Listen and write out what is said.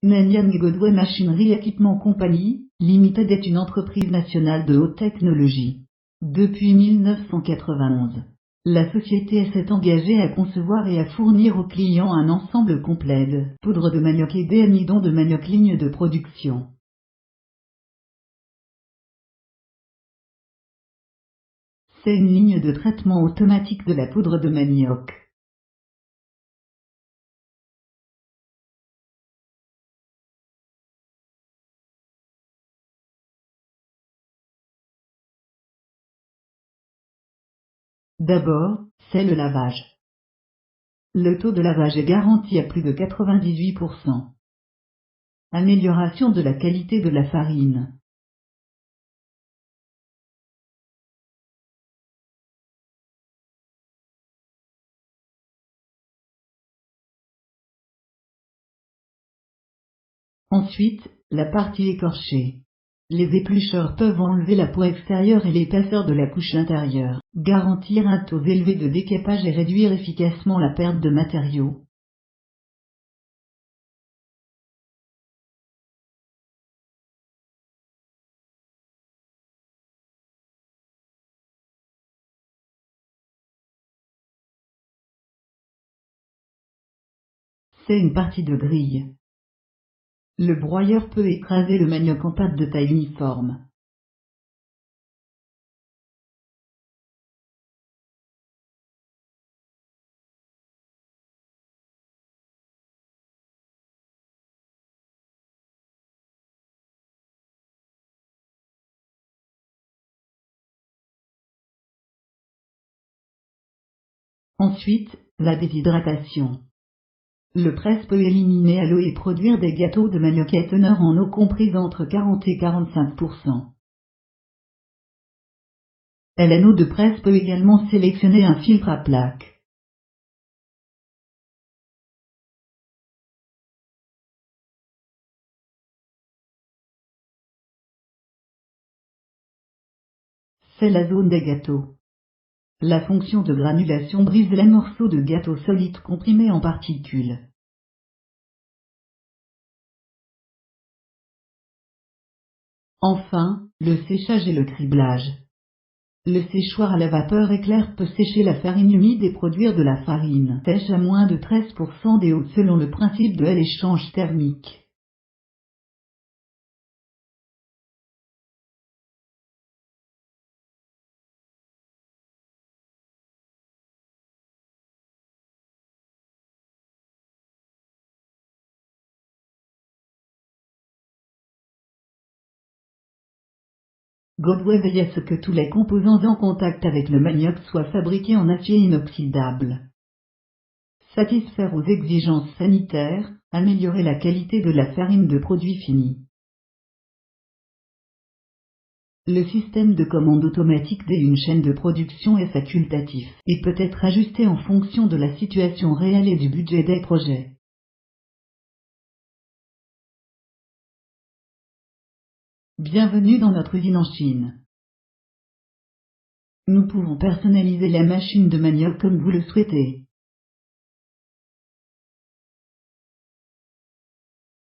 Nanyang Godway Machinery Equipment Company, Limited est une entreprise nationale de haute technologie. Depuis 1991, la société s'est engagée à concevoir et à fournir aux clients un ensemble complet de poudre de manioc et d'amidon de manioc ligne de production. C'est une ligne de traitement automatique de la poudre de manioc. D'abord, c'est le lavage. Le taux de lavage est garanti à plus de 98%. Amélioration de la qualité de la farine. Ensuite, la partie écorchée. Les éplucheurs peuvent enlever la peau extérieure et l'épaisseur de la couche intérieure, garantir un taux élevé de décapage et réduire efficacement la perte de matériaux. C'est une partie de grille. Le broyeur peut écraser le manioc en pâte de taille uniforme. Ensuite, la déshydratation. Le presse peut éliminer à l'eau et produire des gâteaux de manioc à teneur en eau comprise entre 40 et 45%. L'anneau de presse peut également sélectionner un filtre à plaques. C'est la zone des gâteaux. La fonction de granulation brise les morceaux de gâteau solides comprimés en particules. Enfin, le séchage et le criblage. Le séchoir à la vapeur éclair peut sécher la farine humide et produire de la farine sèche à moins de 13% des eaux selon le principe de l'échange thermique. Godway veille à ce que tous les composants en contact avec le manioc soient fabriqués en acier inoxydable. Satisfaire aux exigences sanitaires, améliorer la qualité de la farine de produit fini. Le système de commande automatique d'une chaîne de production est facultatif et peut être ajusté en fonction de la situation réelle et du budget des projets. Bienvenue dans notre usine en Chine. Nous pouvons personnaliser la machine de manioc comme vous le souhaitez.